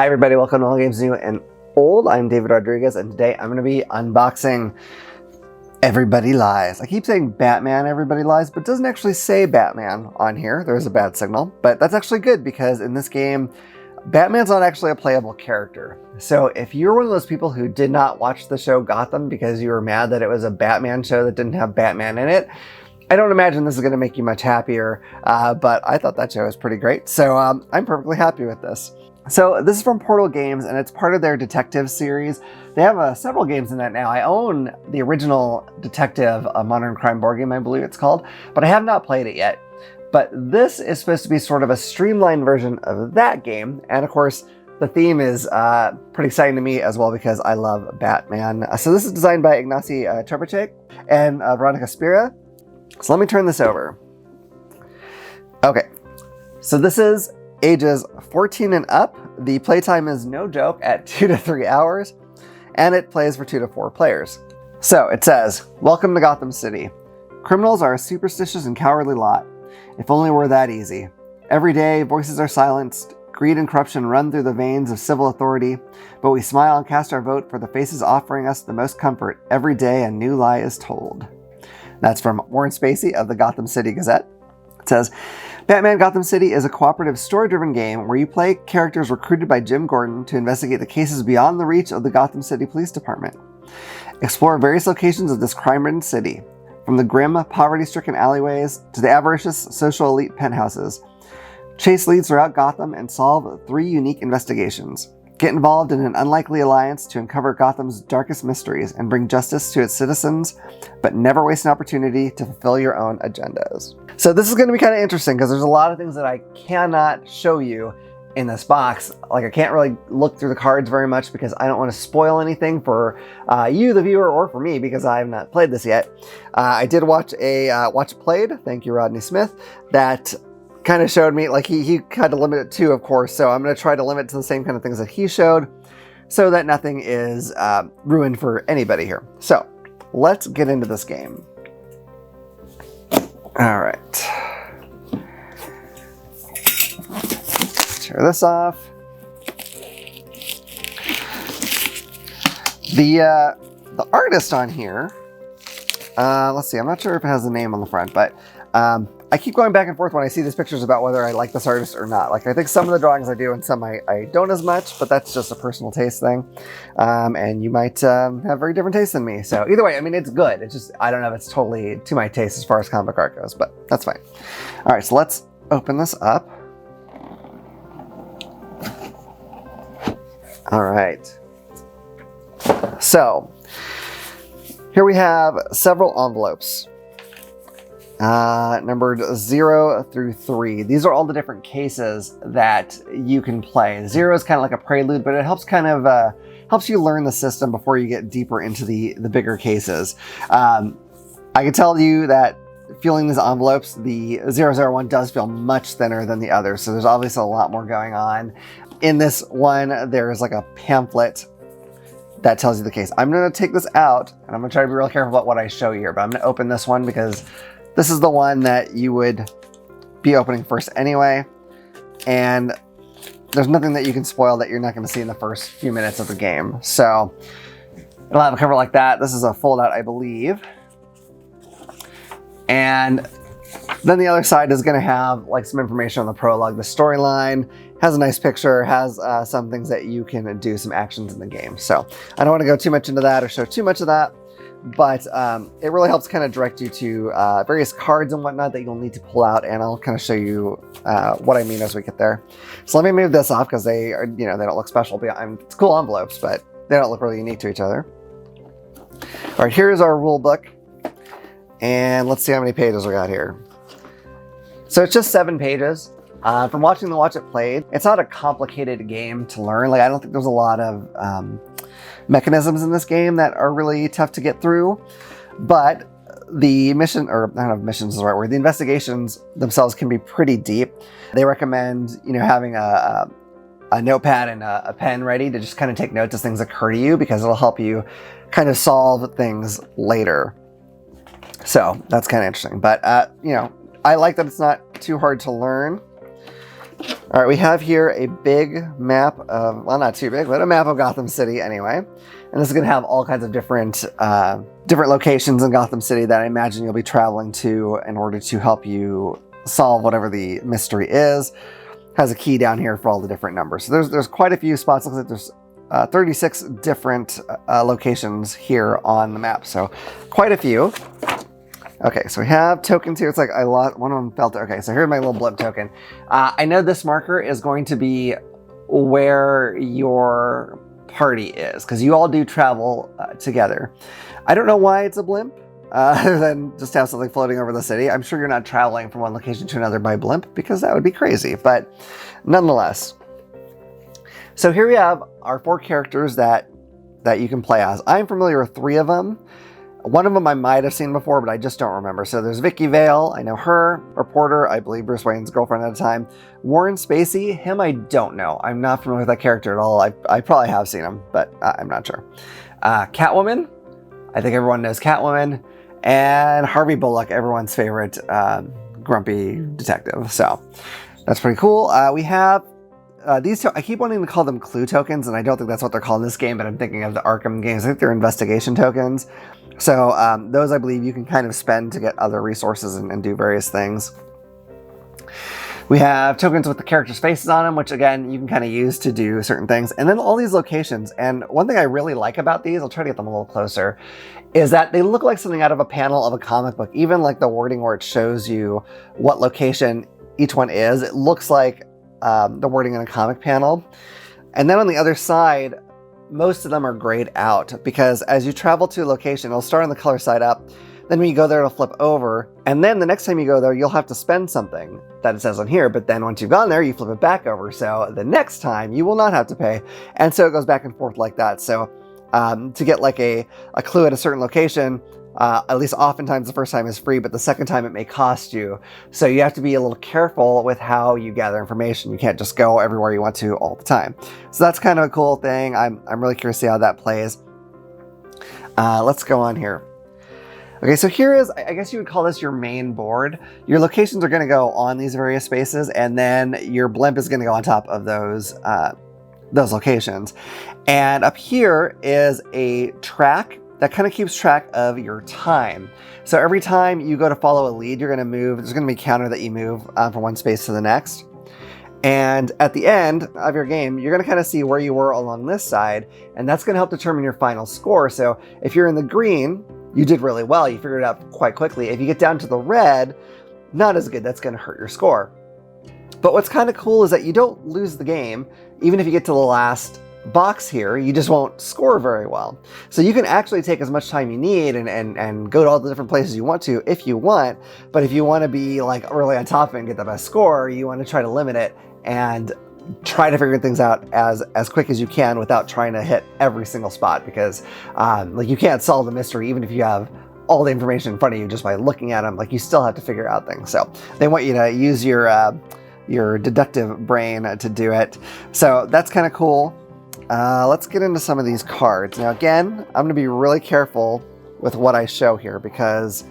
Hi everybody, welcome to All Games New and Old. I'm David Rodriguez, and today I'm going to be unboxing Everybody Lies. I keep saying Batman Everybody Lies, but it doesn't actually say Batman on here. There's a bad signal, but that's actually good because in this game, Batman's not actually a playable character. So if you're one of those people who did not watch the show Gotham because you were mad that it was a Batman show that didn't have Batman in it, I don't imagine this is going to make you much happier, but I thought that show was pretty great. So I'm perfectly happy with this. So this is from Portal Games, and it's part of their Detective series. They have several games in that now. I own the original Detective, a modern crime board game, I believe it's called, but I have not played it yet. But this is supposed to be sort of a streamlined version of that game, and of course, the theme is pretty exciting to me as well because I love Batman. So this is designed by Ignacy Trzewiczek and Veronica Spira. So let me turn this over. Okay, so this is ages 14 and up. The playtime is no joke at 2 to 3 hours, and it plays for 2 to 4 players. So it says, "Welcome to Gotham City. Criminals are a superstitious and cowardly lot. If only it were that easy. Every day, voices are silenced, greed and corruption run through the veins of civil authority, but we smile and cast our vote for the faces offering us the most comfort. Every day a new lie is told." That's from Warren Spacey of the Gotham City Gazette. It says, "Batman Gotham City is a cooperative, story-driven game where you play characters recruited by Jim Gordon to investigate the cases beyond the reach of the Gotham City Police Department. Explore various locations of this crime-ridden city, from the grim, poverty-stricken alleyways to the avaricious social elite penthouses. Chase leads throughout Gotham and solve 3 unique investigations. Get involved in an unlikely alliance to uncover Gotham's darkest mysteries and bring justice to its citizens, but never waste an opportunity to fulfill your own agendas." So this is going to be kind of interesting because there's a lot of things that I cannot show you in this box. Like I can't really look through the cards very much because I don't want to spoil anything for you, the viewer, or for me because I have not played this yet. I did watch a Watch It Played, thank you Rodney Smith, that kind of showed me, like he kind of limited it too, of course, so I'm going to try to limit to the same kind of things that he showed so that nothing is ruined for anybody here. So let's get into this game. All right. Tear this off. The artist on here, let's see, I'm not sure if it has a name on the front, but I keep going back and forth when I see these pictures about whether I like this artist or not. Like I think some of the drawings I do and some I don't as much, but that's just a personal taste thing. And you might have very different tastes than me. So either way, I mean, it's good. It's just, I don't know if it's totally to my taste as far as comic art goes, but that's fine. All right, so let's open this up. All right. So here we have several envelopes. Numbered 0 through 3. These are all the different cases that you can play. 0 is kind of like a prelude, but it helps kind of helps you learn the system before you get deeper into the bigger cases. I can tell you that feeling these envelopes, the 001 does feel much thinner than the others, so there's obviously a lot more going on. In this one, there's like a pamphlet that tells you the case. I'm going to take this out, and I'm going to try to be real careful about what I show you here, but I'm going to open this one because this is the one that you would be opening first anyway, and there's nothing that you can spoil that you're not going to see in the first few minutes of the game. So it'll have a cover like that. This is a fold-out, I believe. And then the other side is going to have like some information on the prologue. The storyline has a nice picture, has some things that you can do, some actions in the game. So I don't want to go too much into that or show too much of that. But it really helps kind of direct you to various cards and whatnot that you'll need to pull out, and I'll kind of show you what I mean as we get there. So let me move this off because they are, they don't look special. It's cool envelopes, but they don't look really unique to each other. All right, here's our rule book, and let's see how many pages we got here. So it's just 7 pages. From watching the Watch It Played, it's not a complicated game to learn. Like I don't think there's a lot of mechanisms in this game that are really tough to get through, but the mission, or I don't know if missions is the right word, the investigations themselves can be pretty deep. They recommend, having a notepad and a pen ready to just kind of take notes as things occur to you because it'll help you kind of solve things later. So that's kind of interesting, but I like that it's not too hard to learn. All right, we have here a big map of, well, not too big, but a map of Gotham City anyway. And this is going to have all kinds of different locations in Gotham City that I imagine you'll be traveling to in order to help you solve whatever the mystery is. Has a key down here for all the different numbers. So there's quite a few spots. Looks like there's 36 different locations here on the map. So quite a few. Okay, so we have tokens here. It's like I lost one of them. Felt okay. So here's my little blimp token. I know this marker is going to be where your party is because you all do travel together. I don't know why it's a blimp other than just have something floating over the city. I'm sure you're not traveling from one location to another by blimp because that would be crazy. But nonetheless, so here we have our 4 characters that you can play as. I'm familiar with 3 of them. One of them I might have seen before, but I just don't remember. So there's Vicky Vale, I know her. Reporter, I believe Bruce Wayne's girlfriend at the time. Warren Spacey, him I don't know. I'm not familiar with that character at all. I probably have seen him, but I'm not sure. Catwoman, I think everyone knows Catwoman. And Harvey Bullock, everyone's favorite grumpy detective. So that's pretty cool. We have these two. I keep wanting to call them clue tokens, and I don't think that's what they're called in this game, but I'm thinking of the Arkham games. I think they're investigation tokens. So those I believe you can kind of spend to get other resources and do various things. We have tokens with the characters' faces on them, which again, you can kind of use to do certain things. And then all these locations. And one thing I really like about these, I'll try to get them a little closer, is that they look like something out of a panel of a comic book. Even like the wording where it shows you what location each one is, it looks like the wording in a comic panel. And then on the other side, most of them are grayed out because as you travel to a location, it'll start on the color side up. Then when you go there, it'll flip over. And then the next time you go there, you'll have to spend something that it says on here. But then once you've gone there, you flip it back over. So the next time you will not have to pay. And so it goes back and forth like that. So to get like a clue at a certain location, at least oftentimes the first time is free, but the second time it may cost you. So you have to be a little careful with how you gather information. You can't just go everywhere you want to all the time. So that's kind of a cool thing. I'm really curious to see how that plays. Let's go on here. Okay, so here is, I guess you would call this your main board. Your locations are going to go on these various spaces, and then your blimp is going to go on top of those locations. And up here is a track that kind of keeps track of your time. So every time you go to follow a lead, you're going to move. There's going to be a counter that you move from one space to the next. And at the end of your game, you're going to kind of see where you were along this side, and that's going to help determine your final score. So if you're in the green, you did really well. You figured it out quite quickly. If you get down to the red, not as good. That's going to hurt your score. But what's kind of cool is that you don't lose the game. Even if you get to the last box here, you just won't score very well. So you can actually take as much time you need and go to all the different places you want to if you want. But if you want to be like really on top of it and get the best score, you want to try to limit it and try to figure things out as quick as you can without trying to hit every single spot, because like you can't solve the mystery even if you have all the information in front of you just by looking at them. Like you still have to figure out things. So they want you to use your deductive brain to do it. So that's kind of cool. Let's get into some of these cards. Now again, I'm going to be really careful with what I show here because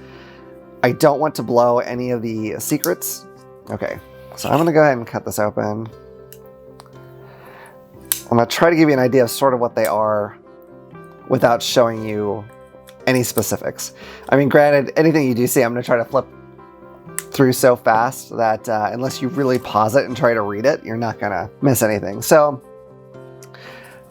I don't want to blow any of the secrets. Okay, so I'm going to go ahead and cut this open. I'm going to try to give you an idea of sort of what they are without showing you any specifics. I mean, granted, anything you do see, I'm going to try to flip through so fast that unless you really pause it and try to read it, you're not going to miss anything. So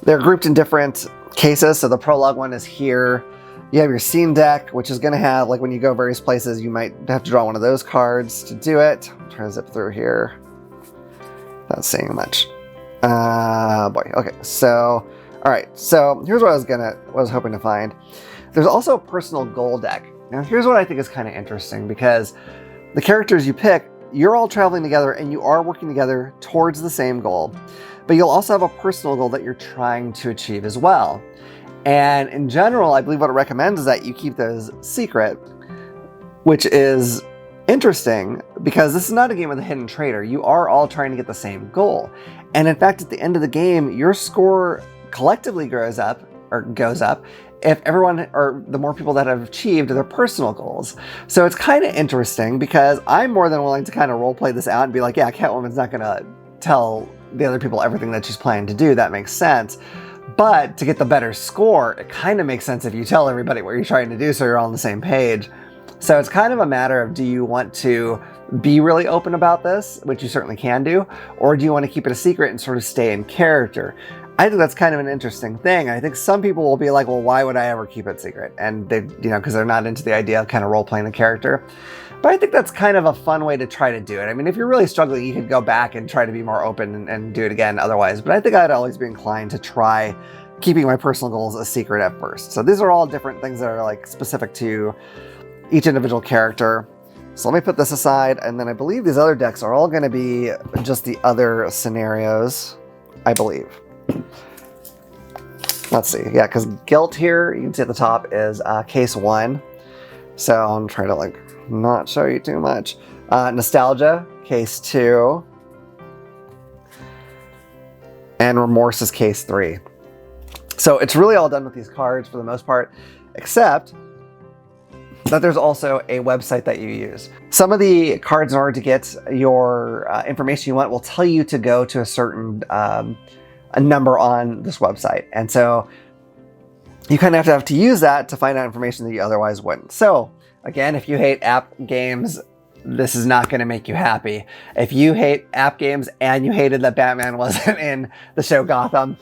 they're grouped in different cases. So the prologue one is here. You have your scene deck, which is going to have, like when you go various places, you might have to draw one of those cards to do it. I'm trying to zip through here. Not saying much. Boy. Okay. So, all right. So here's what I was hoping to find. There's also a personal goal deck. Now here's what I think is kind of interesting, because the characters you pick, you're all traveling together and you are working together towards the same goal, but you'll also have a personal goal that you're trying to achieve as well. And in general, I believe what it recommends is that you keep those secret, which is interesting because this is not a game with a hidden traitor. You are all trying to get the same goal. And in fact, at the end of the game, your score collectively goes up if everyone, or the more people that have achieved their personal goals. So it's kind of interesting because I'm more than willing to kind of role play this out and be like, yeah, Catwoman's not gonna tell the other people everything that she's planning to do. That makes sense. But to get the better score, it kind of makes sense if you tell everybody what you're trying to do so you're all on the same page. So it's kind of a matter of, do you want to be really open about this, which you certainly can do, or do you want to keep it a secret and sort of stay in character? I think that's kind of an interesting thing. I think some people will be like, well, why would I ever keep it secret? And they, because they're not into the idea of kind of role-playing the character. But I think that's kind of a fun way to try to do it. I mean, if you're really struggling, you could go back and try to be more open and do it again otherwise. But I think I'd always be inclined to try keeping my personal goals a secret at first. So these are all different things that are like specific to each individual character. So let me put this aside, and then I believe these other decks are all going to be just the other scenarios, I believe. Let's see, yeah, because guilt here, you can see at the top is case 1. So I'm trying to like not show you too much. Nostalgia, case 2. And remorse is case 3. So it's really all done with these cards for the most part, except that there's also a website that you use. Some of the cards, in order to get your information you want, will tell you to go to a certain a number on this website. And so you kind of have to use that to find out information that you otherwise wouldn't. So again, if you hate app games, this is not going to make you happy. If you hate app games and you hated that Batman wasn't in the show Gotham,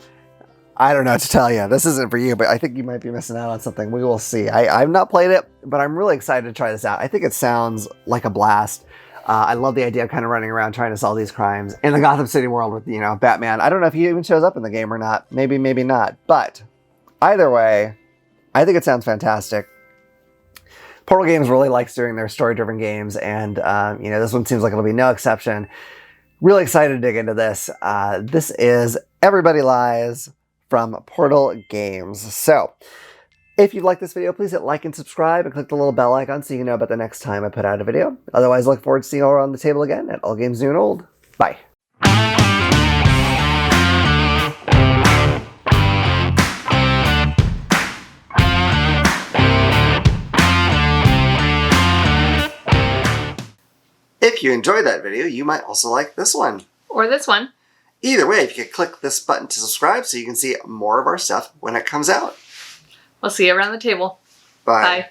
I don't know what to tell you. This isn't for you, but I think you might be missing out on something. We will see. I've not played it, but I'm really excited to try this out. I think it sounds like a blast. I love the idea of kind of running around trying to solve these crimes in the Gotham City world with, Batman. I don't know if he even shows up in the game or not. Maybe, maybe not. But either way, I think it sounds fantastic. Portal Games really likes doing their story-driven games, and this one seems like it'll be no exception. Really excited to dig into this. This is Everybody Lies from Portal Games. So, if you like this video, please hit like and subscribe and click the little bell icon so you know about the next time I put out a video. Otherwise, look forward to seeing you all around the table again at All Games New and Old. Bye. If you enjoyed that video, you might also like this one. Or this one. Either way, if you could click this button to subscribe so you can see more of our stuff when it comes out. We'll see you around the table. Bye. Bye.